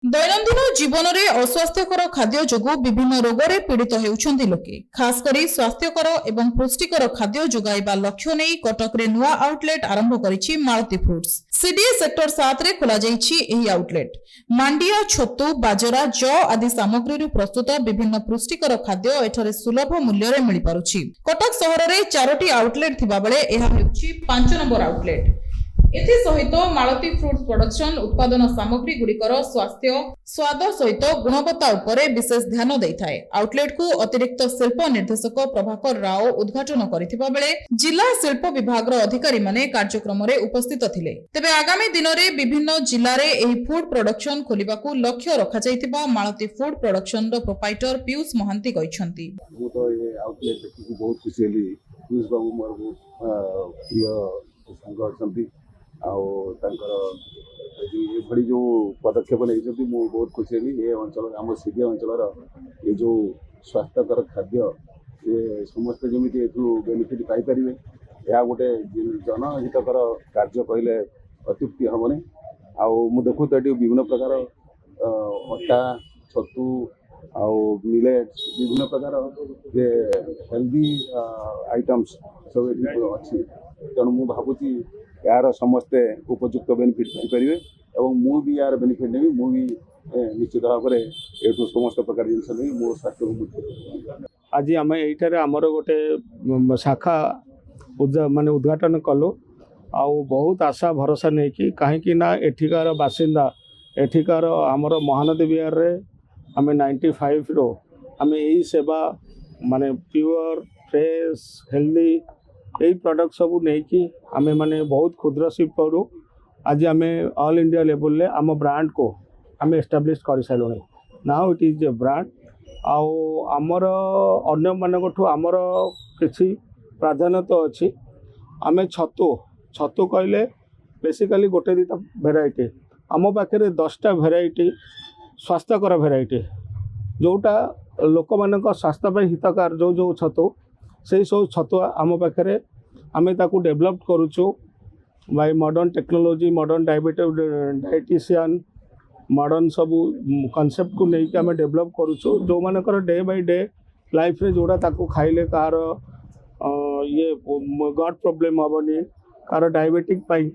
दैनन्दिन जीवन में अस्वास्थ्यकर खाद्य जोगु विभिन्न रोग में पीड़ित होउछन्ति लोके खासकर स्वास्थ्यकर एवं पुष्टिकर खाद्य जोगाइबा लक्ष्य नहीं कटक रे नुआ आउटलेट आरंभ करिछि मालती फ्रुट्स। सीडीए सेक्टर 7 रे खोला जाइछि एही आउटलेट। मांडिया छतु बाजरा जौ आदि सामग्री प्रस्तुत विभिन्न पुष्टिकर खाद्य एठरे सुलभ मूल्य रे मिलि पारुछि। कटक सहर रे 4टी आउटलेट थिबा बेले एहा हेउछि 5 नंबर आउटलेट। एथि सहित मालती फ्रुट्स प्रोडक्शन उत्पादन सामग्री गुड़िकर स्वास्थ्य स्वाद सहित गुणवत्ता उपरे विशेष ध्यान देइथाय। आउटलेट को अतिरिक्त शिल्प निर्देशक प्रभाकर राव उद्घाटन करिथिबा बेले जिला शिल्प विभाग अधिकारी माने कार्यक्रम रे उपस्थित थिले। तेबे आगामी दिन में विभिन्न जिले में एही फूड प्रोडक्शन खोलिबाकू लक्ष्य रखा जाइथिबा मालती फूड प्रोडक्शन रो प्रोप्राइटर पीयूष महांती कहिसंती। मु तो ये आउटलेट देखि बहुत खुशी हेली। पीयूष बाबू मोर प्रिय संग अछंती आड़ी जो पदक्षेप नहीं बहुत खुशी हेली। ये अंचल आम सीडी अंचल ये जो स्वास्थ्यकर खाद्य ये समस्त जमी बेनिफिट पाइपर यह गोटे जनहितकर कार्य कहले अत्युक्ति हेनी। आउ देखु तो ये विभिन्न प्रकार अटा छतु मिलेट्स विभिन्न प्रकार जे हेल्दी आइटम्स सब ये अच्छी। तेणु मु भावुची यार समस्ते उपयुक्त बेनिफिट पाइपर और मु भी यार बेनिफिट नेबी। मु भी निश्चित भाव में ये समस्त प्रकार जिन नहीं मो स्वास्थ्य को आज आम ये आमर गोटे शाखा माने उद्घाटन कलु आउ बहुत आशा भरोसा नहीं कि कहीं ना एठिकार बासिंदा एठिकार आमर महानदी विहार रे आम 95 रो आम यही सेवा माने प्योर फ्रेश हेल्दी यही प्रोडक्ट सब नहीं कि आम माने बहुत क्षुद्र शिल्प करूँ आज आम ऑल इंडिया लेवल ले आम ब्रांड को आम एस्टाब्लिश कर सारे। Now it is a brand आमर अन्य मानक आमर किसी प्राधान्यता अच्छी। आम छतु कहले बेसिकली गोटे दुटा भेराइटी आम पाखे 10टा भेराइटी स्वास्थ्यकर भेराइटी जोटा लोक मान स्वास्थ्य हितकार जो जो छतु से सब छतुआ आम पाखे आम ताकू डेभलप करुचु by modern technology modern dietician modern सब कॉन्सेप्ट को लेकिन आम डेभलप करुचु जो मानकर डे बाय डे लाइफ रे जोड़ा ताकू खाइले कार ये गट प्रोब्लेम हेनी कार डायबिटिक पाई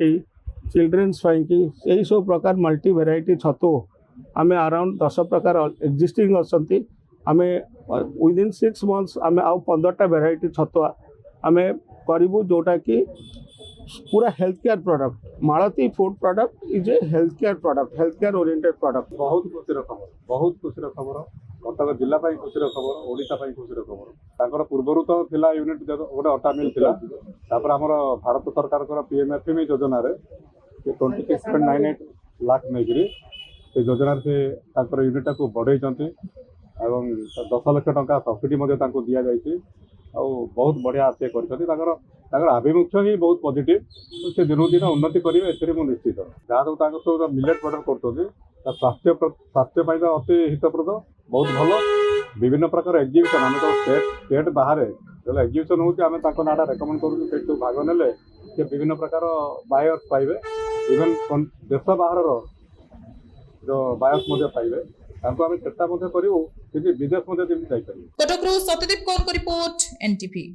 चिल्ड्रेन्स यही सब प्रकार मल्टी वेराइटी छतु आम अराउंड 10 प्रकार एक्जिस्टिंग अच्छी। आम विदिन 6 मंथ्स आम आउ 15टा वेराइटी छतुआ आम करूँ जोटा कि पूरा health care product Malti food product is a health care oriented product. बहुत खुशी खबर कटक जिला खुशी खबर ओडिशा खुशी खबर पूर्वर तो थिला यूनिट गोटे अटा मिल थिला तापर हमर भारत सरकार पीएमएफएमई योजना रे 26.98 लाख नहीं से योजना से यूनिटा को बढ़ई 10 लाख टंका सब्सिडी दि जाइए बहुत बढ़िया से कर आभिमुख्य ही बहुत पॉजिटिव से दिन दिन उन्नति करेंगे ए निश्चित जहाँ सब मिलेट प्रोडक्ट कर स्वास्थ्य तो अति हितप्रद बहुत भल विभिन्न प्रकार एग्जिबिशन आम तो स्टेट बाहर जो एग्जिबिशन होता नाटा रेकमेंड करूँ भाग ने विभिन्न प्रकार बायर्स पाइबे इवेन देश बाहर जो बायर्स पाइबे चेष्टा करूँ विदेश जापर। Cuttack Satyadeep Kaur report NTP.